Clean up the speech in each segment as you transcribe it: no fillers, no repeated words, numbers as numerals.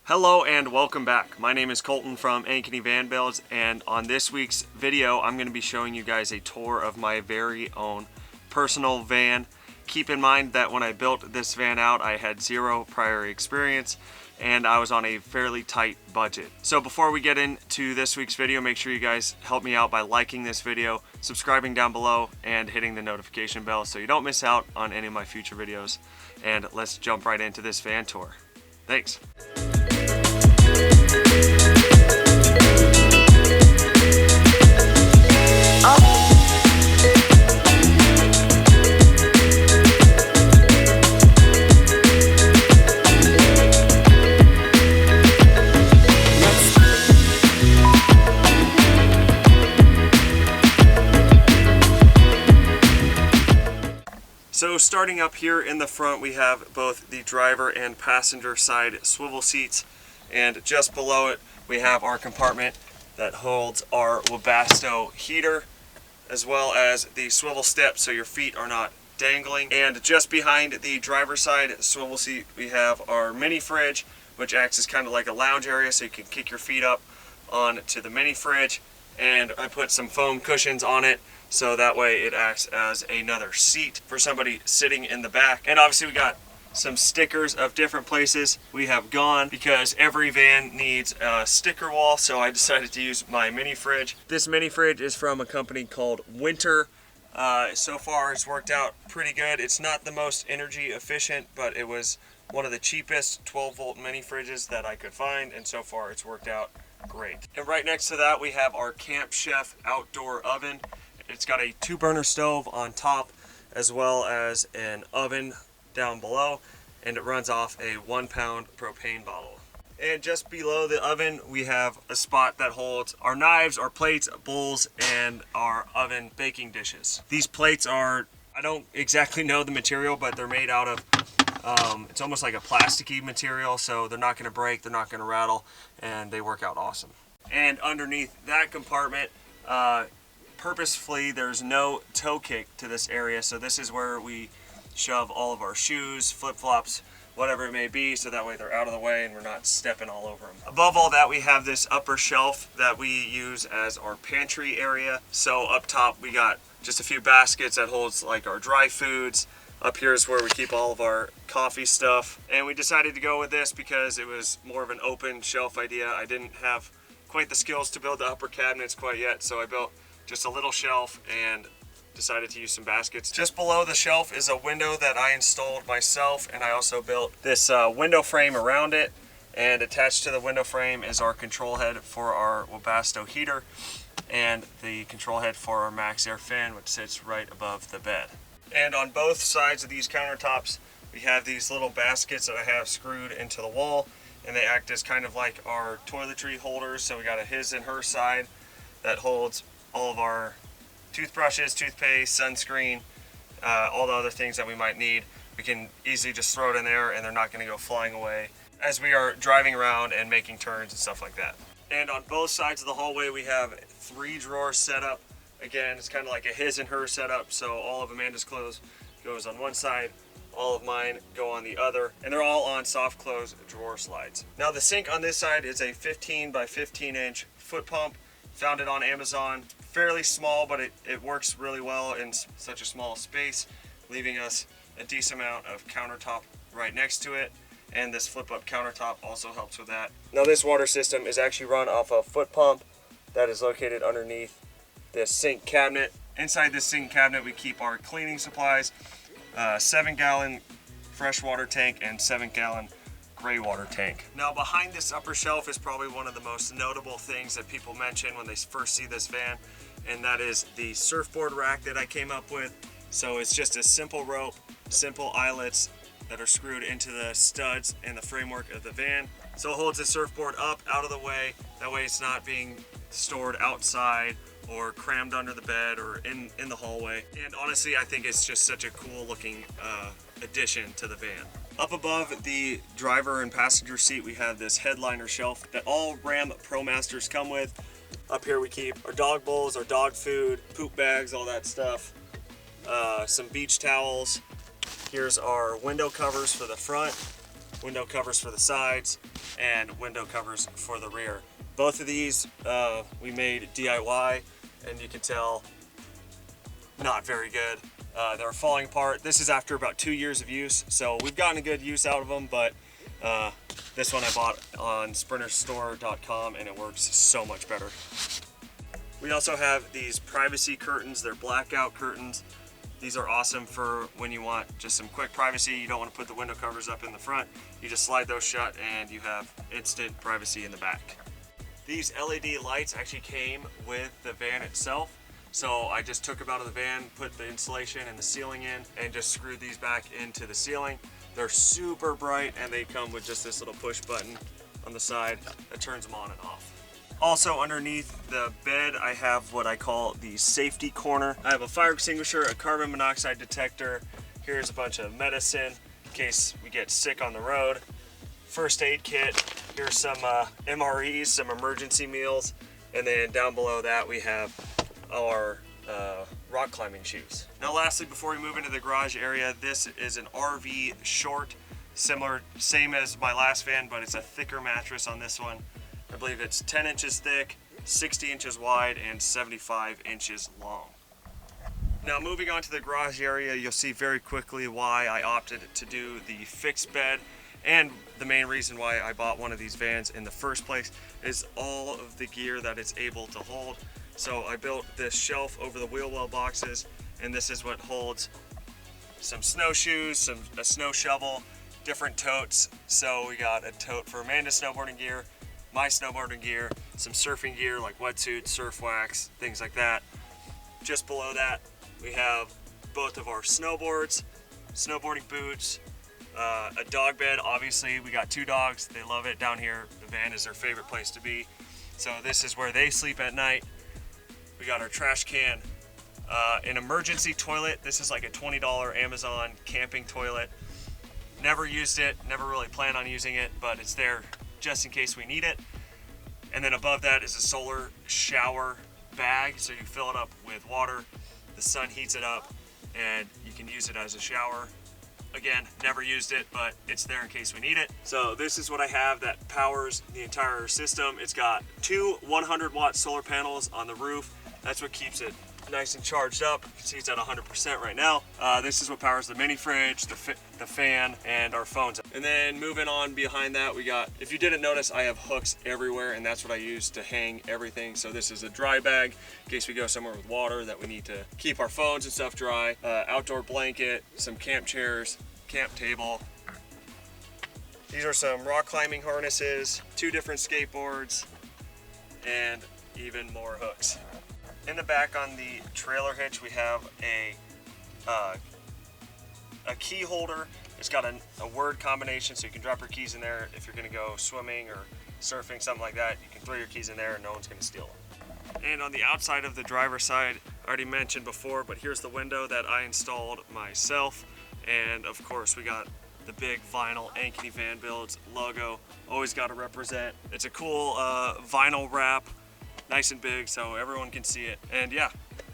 Hello and welcome back. My name is Colton from Ankeny Van Builds, and on this week's video I'm going to be showing you guys a tour of my very own personal van. Keep in mind that when I built this van out I had zero prior experience and I was on a fairly tight budget. So before we get into this week's video, make sure you guys help me out by liking this video, subscribing down below, and hitting the notification bell so you don't miss out on any of my future videos. And let's jump right into this van tour. Thanks. So starting up here in the front, we have both the driver and passenger side swivel seats, and just below it we have our compartment that holds our Webasto heater, as well as the swivel step so your feet are not dangling. And just behind the driver's side swivel seat we have our mini fridge, which acts as kind of like a lounge area so you can kick your feet up onto the mini fridge. And I put some foam cushions on it so that way it acts as another seat for somebody sitting in the back. And obviously we got some stickers of different places we have gone because every van needs a sticker wall, so I decided to use my mini fridge. This mini fridge is from a company called Winter. So far it's worked out pretty good. It's not the most energy efficient, but it was one of the cheapest 12-volt mini fridges that I could find, and so far it's worked out great. And right next to that we have our Camp Chef outdoor oven. It's got a 2-burner stove on top as well as an oven down below, and it runs off a 1-pound propane bottle. And just below the oven we have a spot that holds our knives, our plates, bowls, and our oven baking dishes. These plates are, I don't exactly know the material, but they're made out of it's almost like a plasticky material, so they're not going to break, they're not going to rattle, and they work out awesome. And underneath that compartment, purposefully there's no toe kick to this area, so this is where we shove all of our shoes, flip-flops, whatever it may be, so that way they're out of the way and we're not stepping all over them. Above all that we have this upper shelf that we use as our pantry area. So up top we got just a few baskets that holds like our dry foods. Up here is where we keep all of our coffee stuff, and we decided to go with this because it was more of an open shelf idea. I didn't have quite the skills to build the upper cabinets quite yet, so I built just a little shelf and decided to use some baskets. Just below the shelf is a window that I installed myself, and I also built this window frame around it, and attached to the window frame is our control head for our Webasto heater and the control head for our MAXXAIR fan, which sits right above the bed. And on both sides of these countertops we have these little baskets that I have screwed into the wall, and they act as kind of like our toiletry holders. So we got a his and her side that holds all of our toothbrushes, toothpaste, sunscreen, all the other things that we might need. We can easily just throw it in there and they're not going to go flying away as we are driving around and making turns and stuff like that. And on both sides of the hallway we have 3 drawers set up. Again, it's kind of like a his and her setup, so all of Amanda's clothes goes on one side, all of mine go on the other, and they're all on soft close drawer slides. Now the sink on this side is a 15 by 15 inch foot pump. Found it on Amazon. Fairly small, but it works really well in such a small space, leaving us a decent amount of countertop right next to it, and this flip up countertop also helps with that. Now this water system is actually run off a foot pump that is located underneath this sink cabinet. Inside this sink cabinet we keep our cleaning supplies, 7-gallon freshwater tank and 7-gallon gray water tank. Now behind this upper shelf is probably one of the most notable things that people mention when they first see this van, and that is the surfboard rack that I came up with. So it's just a simple rope, simple eyelets that are screwed into the studs and the framework of the van. So it holds the surfboard up out of the way, that way it's not being stored outside or crammed under the bed or in the hallway. And honestly, I think it's just such a cool looking addition to the van. Up above the driver and passenger seat, we have this headliner shelf that all Ram ProMasters come with. Up here we keep our dog bowls, our dog food, poop bags, all that stuff. Some beach towels. Here's our window covers for the front, window covers for the sides, and window covers for the rear. Both of these we made DIY, and you can tell not very good. They're falling apart. This is after about 2 years of use, so we've gotten a good use out of them, but this one I bought on sprinterstore.com and it works so much better. We also have these privacy curtains. They're blackout curtains. These are awesome for when you want just some quick privacy. You don't want to put the window covers up in the front. You just slide those shut and you have instant privacy in the back. These LED lights actually came with the van itself. So I just took them out of the van, put the insulation and the ceiling in, and just screwed these back into the ceiling. They're super bright, and they come with just this little push button on the side that turns them on and off. Also underneath the bed, I have what I call the safety corner. I have a fire extinguisher, a carbon monoxide detector. Here's a bunch of medicine in case we get sick on the road. First aid kit. Here's some MREs, some emergency meals. And then down below that we have our rock climbing shoes. Now lastly, before we move into the garage area, this is an RV short, same as my last van, but it's a thicker mattress on this one. I believe it's 10 inches thick, 60 inches wide, and 75 inches long. Now moving on to the garage area, you'll see very quickly why I opted to do the fixed bed, and the main reason why I bought one of these vans in the first place is all of the gear that it's able to hold. So I built this shelf over the wheel well boxes, and this is what holds some snowshoes, a snow shovel, different totes. So we got a tote for Amanda's snowboarding gear, my snowboarding gear, some surfing gear like wetsuits, surf wax, things like that. Just below that, we have both of our snowboards, snowboarding boots, a dog bed. Obviously, we got 2 dogs. They love it down here. The van is their favorite place to be. So this is where they sleep at night. We got our trash can, an emergency toilet. This is like a $20 Amazon camping toilet. Never used it, never really plan on using it, but it's there just in case we need it. And then above that is a solar shower bag, so you fill it up with water, the sun heats it up, and you can use it as a shower. Again, never used it, but it's there in case we need it. So this is what I have that powers the entire system. It's got 2 100-watt solar panels on the roof. That's what keeps it nice and charged up. You can see it's at 100% right now. This is what powers the mini fridge, the fan, and our phones. And then moving on behind that, we got, if you didn't notice, I have hooks everywhere, and that's what I use to hang everything. So this is a dry bag in case we go somewhere with water that we need to keep our phones and stuff dry. Outdoor blanket, some camp chairs, camp table. These are some rock climbing harnesses, 2 different skateboards, and even more hooks. In the back on the trailer hitch, we have a key holder. It's got a word combination, so you can drop your keys in there. If you're gonna go swimming or surfing, something like that, you can throw your keys in there and no one's gonna steal them. And on the outside of the driver's side, I already mentioned before, but here's the window that I installed myself. And of course, we got the big vinyl Ankeny Van Builds logo. Always gotta represent. It's a cool vinyl wrap. Nice and big so everyone can see it, and yeah,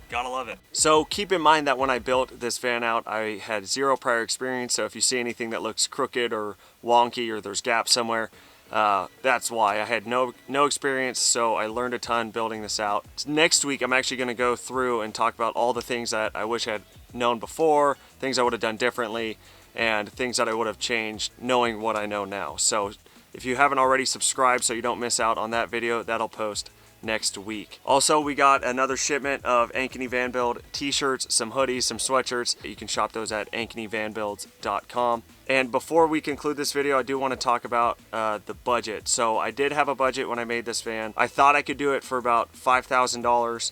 gotta love it. So keep in mind that when I built this van out, I had 0 prior experience, so if you see anything that looks crooked or wonky or there's gaps somewhere, that's why. I had no experience, so I learned a ton building this out. Next week I'm actually gonna go through and talk about all the things that I wish I had known before, things I would have done differently, and things that I would have changed knowing what I know now. So if you haven't already, subscribed so you don't miss out on that video. That'll post next week. Also, we got another shipment of Ankeny Van Build t-shirts, some hoodies, some sweatshirts. You can shop those at ankenyvanbuilds.com. And before we conclude this video, I do want to talk about the budget. So I did have a budget when I made this van. I thought I could do it for about $5,000.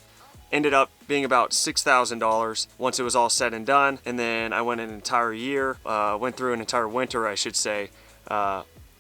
Ended up being about $6,000 once it was all said and done. And then I went an entire year, went through an entire winter, I should say,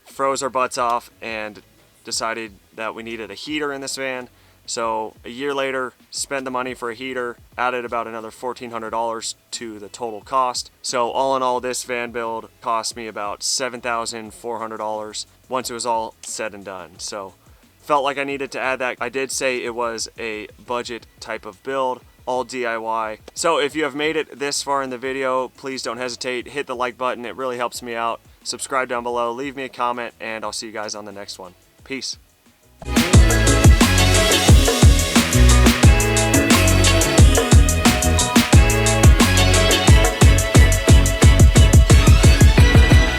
froze our butts off and decided that we needed a heater in this van. So a year later, spent the money for a heater, added about another $1,400 to the total cost. So all in all, this van build cost me about $7,400 once it was all said and done. So felt like I needed to add that. I did say it was a budget type of build, all DIY. So if you have made it this far in the video, please don't hesitate, hit the like button. It really helps me out. subscribe down below, leave me a comment, and I'll see you guys on the next one. Peace.